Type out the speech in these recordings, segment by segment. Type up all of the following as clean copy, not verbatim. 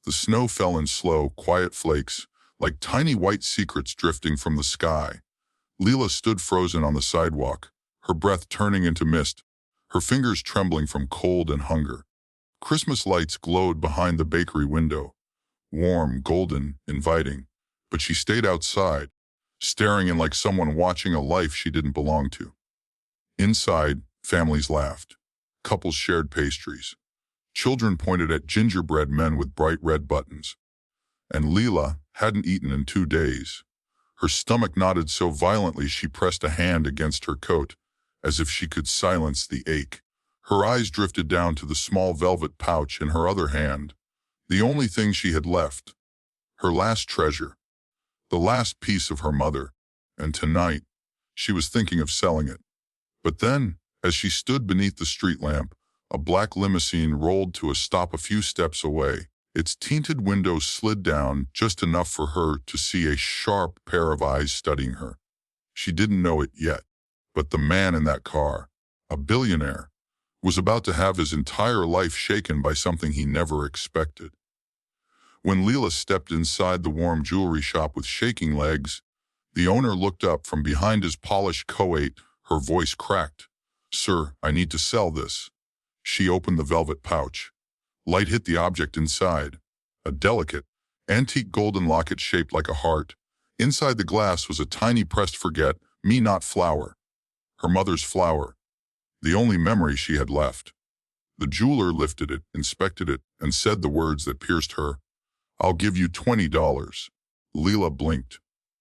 The snow fell in slow, quiet flakes, like tiny white secrets drifting from the sky. Lila stood frozen on the sidewalk, her breath turning into mist, her fingers trembling from cold and hunger. Christmas lights glowed behind the bakery window, warm, golden, inviting, but she stayed outside, staring in like someone watching a life she didn't belong to. Inside, families laughed. Couples shared pastries. Children pointed at gingerbread men with bright red buttons. And Lila hadn't eaten in 2 days. Her stomach knotted so violently she pressed a hand against her coat, as if she could silence the ache. Her eyes drifted down to the small velvet pouch in her other hand, the only thing she had left, her last treasure, the last piece of her mother, and tonight, she was thinking of selling it. But then, as she stood beneath the street lamp, a black limousine rolled to a stop a few steps away. Its tinted windows slid down just enough for her to see a sharp pair of eyes studying her. She didn't know it yet, but the man in that car, a billionaire, was about to have his entire life shaken by something he never expected. When Lila stepped inside the warm jewelry shop with shaking legs, the owner looked up from behind his polished coat, her voice cracked. "Sir, I need to sell this." She opened the velvet pouch. Light hit the object inside, a delicate, antique golden locket shaped like a heart. Inside the glass was a tiny pressed forget-me-not flower, her mother's flower, the only memory she had left. The jeweler lifted it, inspected it, and said the words that pierced her. "I'll give you $20. Lila blinked.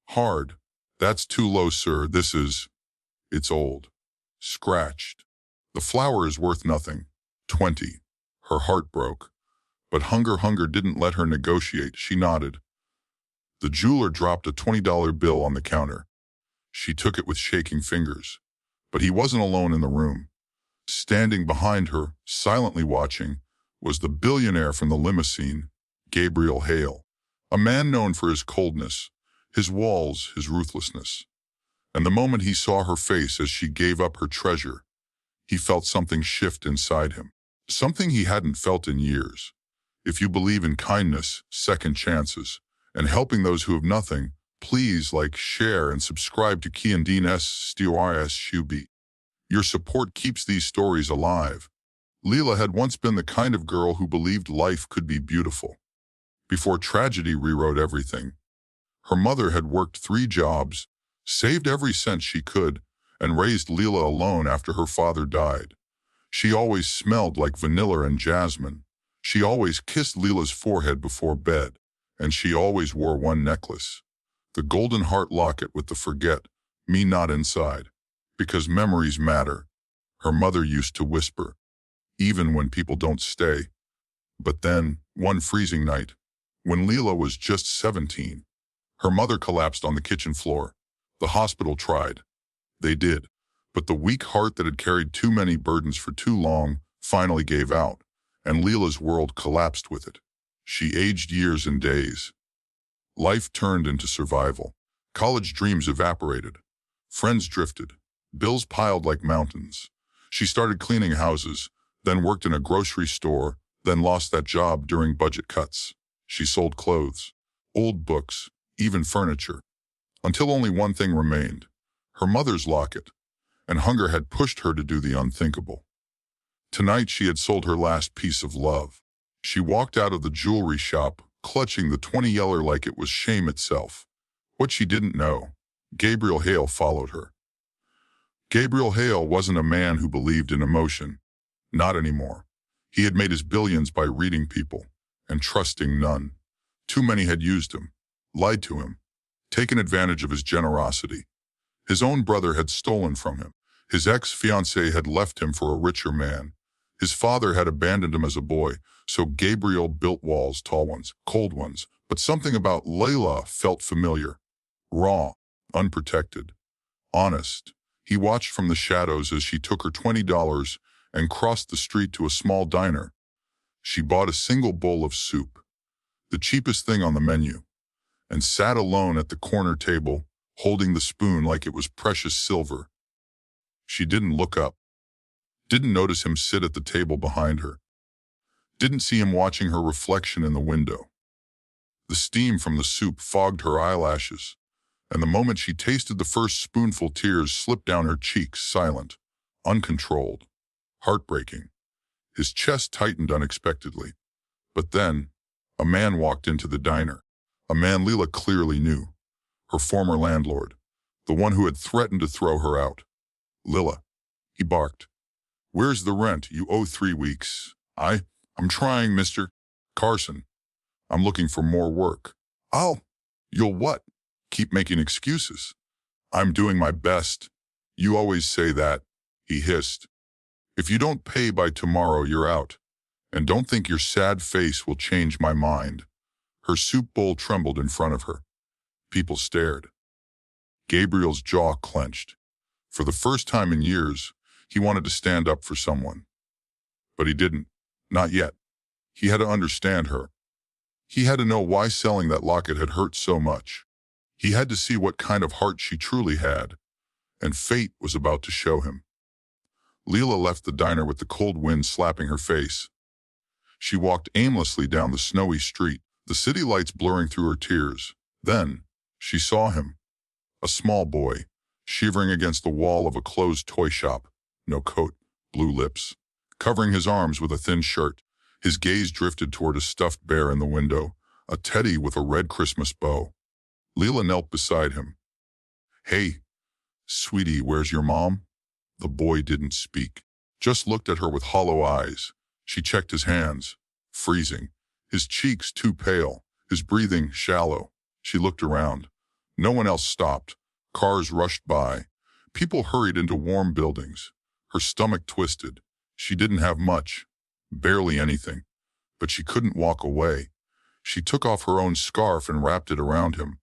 "Hard. That's too low, sir. It's old. Scratched. The flower is worth nothing. 20. Her heart broke. But hunger didn't let her negotiate. She nodded. The jeweler dropped a $20 bill on the counter. She took it with shaking fingers. But he wasn't alone in the room. Standing behind her, silently watching, was the billionaire from the limousine, Gabriel Hale, a man known for his coldness, his walls, his ruthlessness. And the moment he saw her face as she gave up her treasure, he felt something shift inside him, something he hadn't felt in years. If you believe in kindness, second chances, and helping those who have nothing, please like, share, and subscribe to Kiandines Strs Shubi. Your support keeps these stories alive. Lila had once been the kind of girl who believed life could be beautiful. Before tragedy rewrote everything, her mother had worked 3 jobs, saved every cent she could, and raised Lila alone after her father died. She always smelled like vanilla and jasmine. She always kissed Lila's forehead before bed, and she always wore one necklace, the golden heart locket with the forget-me-not inside. Because memories matter, her mother used to whisper, even when people don't stay. But then, one freezing night, when Lila was just 17, her mother collapsed on the kitchen floor. The hospital tried. They did. But the weak heart that had carried too many burdens for too long finally gave out, and Lila's world collapsed with it. She aged years and days. Life turned into survival. College dreams evaporated. Friends drifted. Bills piled like mountains. She started cleaning houses, then worked in a grocery store, then lost that job during budget cuts. She sold clothes, old books, even furniture, until only one thing remained, her mother's locket, and hunger had pushed her to do the unthinkable. Tonight she had sold her last piece of love. She walked out of the jewelry shop, clutching the $20 like it was shame itself. What she didn't know, Gabriel Hale followed her. Gabriel Hale wasn't a man who believed in emotion. Not anymore. He had made his billions by reading people and trusting none. Too many had used him, lied to him, taken advantage of his generosity. His own brother had stolen from him. His ex-fiancée had left him for a richer man. His father had abandoned him as a boy, so Gabriel built walls, tall ones, cold ones. But something about Lila felt familiar. Raw, unprotected, honest. He watched from the shadows as she took her $20 and crossed the street to a small diner. She bought a single bowl of soup, the cheapest thing on the menu, and sat alone at the corner table, holding the spoon like it was precious silver. She didn't look up, didn't notice him sit at the table behind her, didn't see him watching her reflection in the window. The steam from the soup fogged her eyelashes, and the moment she tasted the first spoonful, tears slipped down her cheeks, silent, uncontrolled, heartbreaking. His chest tightened unexpectedly. But then, a man walked into the diner. A man Lila clearly knew. Her former landlord. The one who had threatened to throw her out. "Lila," he barked. "Where's the rent? You owe 3 weeks. I'm trying, Mr. Carson. I'm looking for more work." You'll what? Keep making excuses." "I'm doing my best." "You always say that," he hissed. "If you don't pay by tomorrow, you're out. And don't think your sad face will change my mind." Her soup bowl trembled in front of her. People stared. Gabriel's jaw clenched. For the first time in years, he wanted to stand up for someone. But he didn't. Not yet. He had to understand her. He had to know why selling that locket had hurt so much. He had to see what kind of heart she truly had. And fate was about to show him. Lila left the diner with the cold wind slapping her face. She walked aimlessly down the snowy street, the city lights blurring through her tears. Then, she saw him. A small boy, shivering against the wall of a closed toy shop. No coat, blue lips. Covering his arms with a thin shirt, his gaze drifted toward a stuffed bear in the window, a teddy with a red Christmas bow. Lila knelt beside him. "Hey, sweetie, where's your mom?" The boy didn't speak, just looked at her with hollow eyes. She checked his hands, freezing, his cheeks too pale, his breathing shallow. She looked around. No one else stopped. Cars rushed by. People hurried into warm buildings. Her stomach twisted. She didn't have much, barely anything, but she couldn't walk away. She took off her own scarf and wrapped it around him.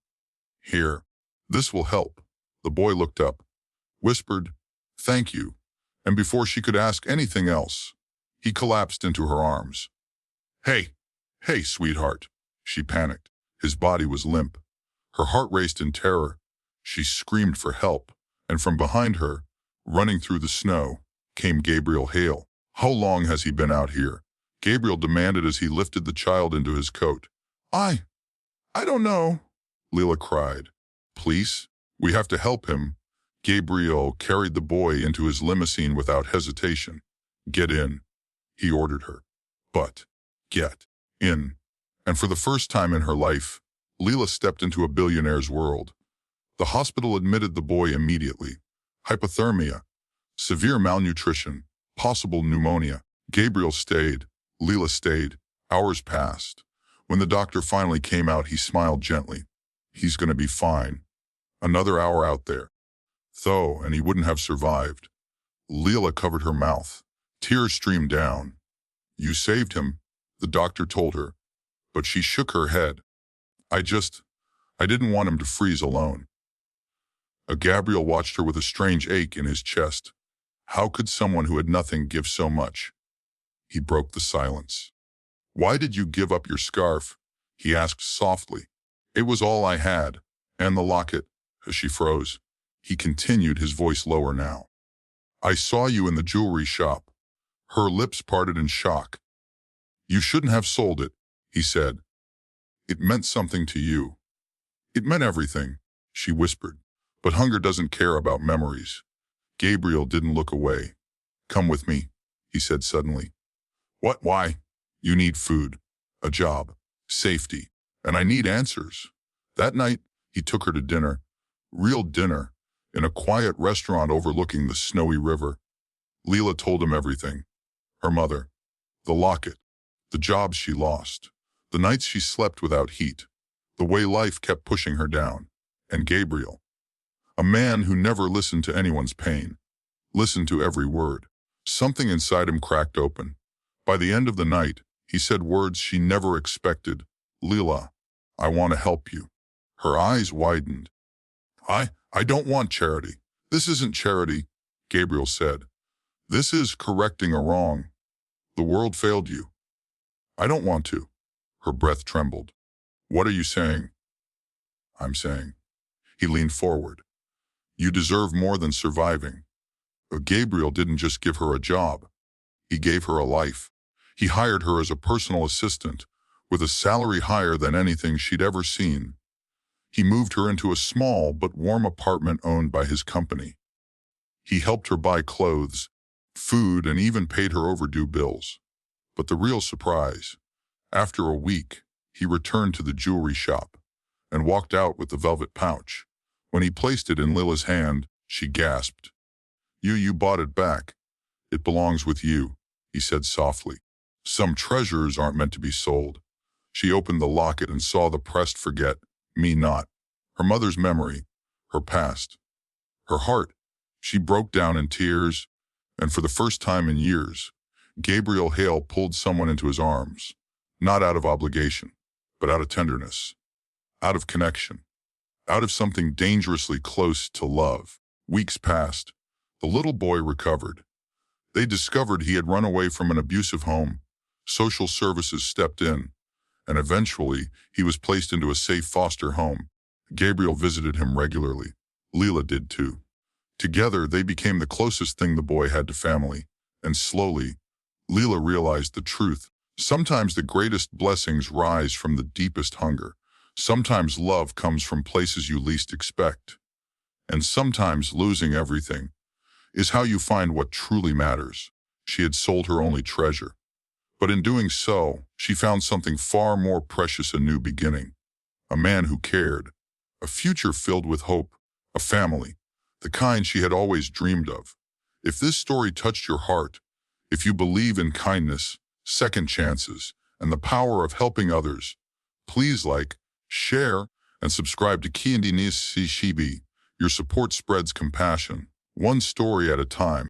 "Here, this will help." The boy looked up, whispered, "Thank you," and before she could ask anything else, he collapsed into her arms. Hey, sweetheart," she panicked. His body was limp. Her heart raced in terror. She screamed for help, and from behind her, running through the snow, came Gabriel Hale. "How long has he been out here?" Gabriel demanded as he lifted the child into his coat. I don't know," Lila cried. "Please, we have to help him." Gabriel carried the boy into his limousine without hesitation. "Get in," he ordered her. But, get in. And for the first time in her life, Lila stepped into a billionaire's world. The hospital admitted the boy immediately. Hypothermia, severe malnutrition, possible pneumonia. Gabriel stayed. Lila stayed. Hours passed. When the doctor finally came out, he smiled gently. "He's going to be fine." Another hour out there. And he wouldn't have survived. Lila covered her mouth. Tears streamed down. "You saved him," the doctor told her. But she shook her head. I didn't want him to freeze alone." Gabriel watched her with a strange ache in his chest. How could someone who had nothing give so much? He broke the silence. "Why did you give up your scarf?" he asked softly. "It was all I had. And the locket." She froze. He continued, his voice lower now. "I saw you in the jewelry shop." Her lips parted in shock. "You shouldn't have sold it," he said. "It meant something to you." "It meant everything," she whispered. "But hunger doesn't care about memories." Gabriel didn't look away. "Come with me," he said suddenly. "What? Why?" "You need food, a job, safety, and I need answers." That night, he took her to dinner, real dinner, in a quiet restaurant overlooking the snowy river. Lila told him everything. Her mother, the locket, the jobs she lost, the nights she slept without heat, the way life kept pushing her down. And Gabriel, a man who never listened to anyone's pain, listened to every word. Something inside him cracked open. By the end of the night, he said words she never expected. "Lila, I want to help you." Her eyes widened. I don't want charity." "This isn't charity," Gabriel said. "This is correcting a wrong. The world failed you." "I don't want to." Her breath trembled. "What are you saying?" "I'm saying." He leaned forward. "You deserve more than surviving." But Gabriel didn't just give her a job. He gave her a life. He hired her as a personal assistant, with a salary higher than anything she'd ever seen. He moved her into a small but warm apartment owned by his company. He helped her buy clothes, food, and even paid her overdue bills. But the real surprise, after a week, he returned to the jewelry shop and walked out with the velvet pouch. When he placed it in Lila's hand, she gasped. You bought it back. It belongs with you," he said softly. "Some treasures aren't meant to be sold." She opened the locket and saw the pressed forget, me not. Her mother's memory, her past, her heart. She broke down in tears, and for the first time in years, Gabriel Hale pulled someone into his arms, not out of obligation, but out of tenderness, out of connection, out of something dangerously close to love. Weeks passed. The little boy recovered. They discovered he had run away from an abusive home. Social services stepped in, and eventually he was placed into a safe foster home. Gabriel visited him regularly. Lila did too. Together, they became the closest thing the boy had to family, and slowly, Lila realized the truth. Sometimes the greatest blessings rise from the deepest hunger. Sometimes love comes from places you least expect. And sometimes losing everything is how you find what truly matters. She had sold her only treasure. But in doing so, she found something far more precious: a new beginning. A man who cared. A future filled with hope. A family. The kind she had always dreamed of. If this story touched your heart, if you believe in kindness, second chances, and the power of helping others, please like, share, and subscribe to Kiendi Nis Shibi. Your support spreads compassion, one story at a time.